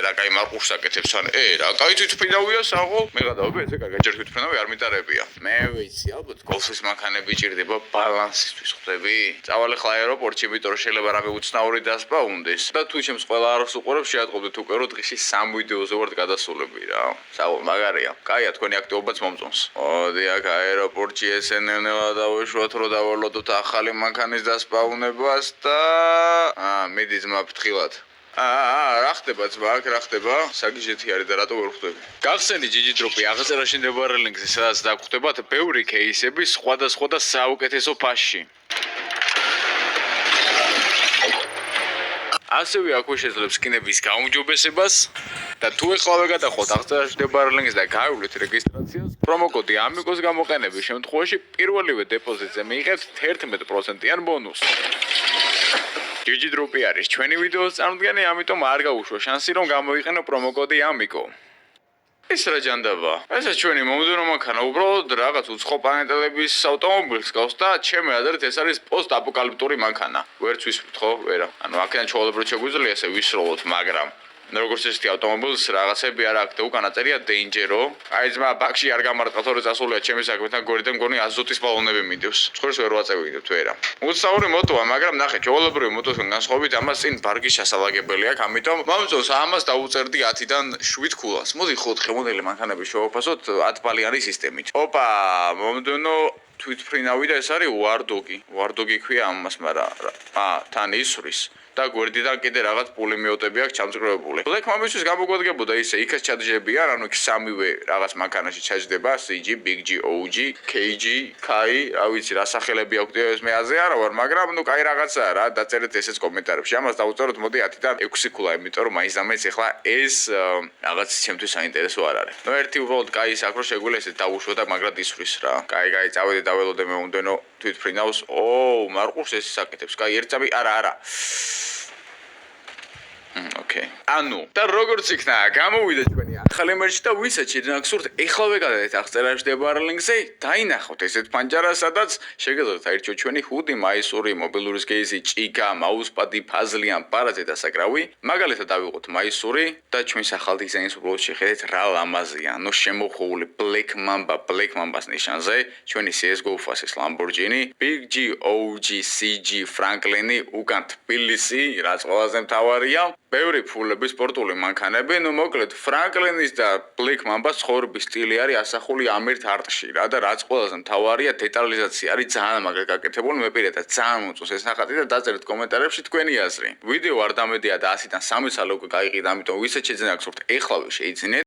და კაი მარყურს აკეთებს ან რა კაი თვითფრინავია საღოლ მე გადავები ესე კარგი ჯერ თვითფრინავი არ მიტარებია მე ვიცი ალბათ გოლფის მანქანები ჭირდება ბალანსისთვის ხვდები წავალე ხლა აეროპორტში იმიტომ რომ შეიძლება რამე უცნაური დასპაუნდეს და თუ ჩემს ყველა არს უყურებს შეატყობდეთ უკვე რომ დღეში 3 ვიდეოზე ვართ გადასულები რა საღოლ მაგარია კაია თქვენი აქტივობაც მომწონს მოდი აქ აეროპორტში ესენელა დავეშვათ რომ დავალოდოთ ახალი მანქანის დასპაუნებას და მიდი ძმა ფრთხილად რა ხდება ძმა აქ რა ხდება საგიჟეთი არის და რატო ვერ ხვდები გახსენი ჯიჯი დროპი აღწერაში ნებარე ლინკზე სადაც დაგხვდებათ ბევრი кейსები სხვადასხვა და საუკეთესო ფასში ასევე აქვე შეძლებს სკინების გაუმჯობესებას და თუ ეხლავე გადახოთ აღწერაში ნებარე ლინკს და გაივლით რეგისტრაციას პრომოკოდი ამიგოს გამოყენების შემთხვევაში პირველივე დეპოზიტზე მიიღებთ 11%-იან ბონუსს ჯიჯი დროპი არის ჩვენი ვიდეოს წარმოდგენი, ამიტომ არ გაუშვა შანსი რომ გამოიყენო პრომოკოდი AMIGO. ეს რა ჯანდაბა? ესეც ჩვენი მომდევნო მანქანა უბრალოდ რაღაც უცხო პლანეტელების ავტომობილს გავს და ჩემი აზრით ეს არის პოსტ-აპოკალიფტური მანქანა. ვერც ვისვრთ ხო? ვერა. ანუ აქედან ჩავალებრო შეგვიძლია ესე ვისროლოთ, მაგრამ როგორც ესეთი ავტომობილს რაღაცები არ აქვს და უკან აწერია danger-ო. აი ძმა ბაქში არ გამარტყათ ორი წასულია ჩემი საქმეთან გორიდან მგონი აზოტის ბალონები მიდევს. ცხრილს ვერ ვაწევიდებ ვერა. უცნაური მოტოა, მაგრამ ნახე, ჩვეულებრივი მოტოსგან განსხვავებით ამას წინ ბარგის შესალაგებელი აქვს, ამიტომ მომწონს ამას დავუწერდი 10-დან 7 ქულას. მოდი 4 მოდელი მანქანები შევაფასოთ 10 ბალიანი სისტემით. ოპა, მომდენო თვითფრინავი და ეს არის ვარდოგი. ვარდოგი ქვია ამას, მაგრამ თან ისვრის. და გვერდიდან კიდე რაღაც პულიმიოტები აქვს ჩამწკრივებული. Black Mamba-ისთვის გამოგვადგებოდა ისე იქაც ჩაჯდებიან, ანუ იქ სამივე რაღაც მანქანაში ჩაჯდება CG, Big G, OG, KG, Kai, რა ვიცი რა სახელები აქვს ეს მე აზე არა ვარ, მაგრამ ნუ კაი რაღაცაა რა, დაწერეთ ესეც კომენტარებში. ამას დავუწეროთ მოდი 10-დან 6 ქულა, იმიტომ რომ მაინც ამეც ახლა ეს რაღაც ჩემთვის საინტერესო არ არის. ნუ ერთი უბრალოდ კაი ის აქვს რომ შეგვიძლია ესეთ დავუშვა და მაგრად ისვრის რა. კაი, წავედი დაველოდე მე მომდენო თვითფრინავს. მარყურს ეს აკეთებს. კაი, ერთ წამი არა. Okay. ანუ და როგორც იქნა გამოვიდა ჩვენი ახალი მერჩი და ვისაც შეიძლება გსურთ ეხლავე გადადეთ აღწერაში ნებარე ლინკზე დაინახოთ ესეთ ფანჯარას სადაც შეგეძლოთ აირჩიოთ ჩვენი ჰუდი მაისური მობილური კეისი ჭიკა მაუსპადი ფაზლი ან პარაზე დასაკრავი მაგალითად დავიღოთ მაისური და ჩვენს ახალ დიზაინს უბრალოდ შეხედეთ რა ლამაზია ანუ შემოხული Black Mamba-ს ნიშანზე ჩვენი CSGO ფასის Lamborghini Big G OG CG Franklin უკან თბილისი რაც ყველაზე მთავარია ბევრი ფულები სპორტული მანქანები, ნუ მოკლედ Franklin-ის და Black Mamba-s ცხოვრების სტილი არის ასახული ამ ერთ არტში რა და რაც ყველაზე მთავარია დეტალიზაცია არის ძალიან მაგრად გაკეთებული, მე პირადად ძალიან მომწონს ეს ნახატი და დაწერეთ კომენტარებში თქვენი აზრი. ვიდეო არ დამედია და 100-დან 3 სალე უკვე გაიყიდა, ამიტომ ვისაც შეძენა გსურთ ეხლავე შეიძინეთ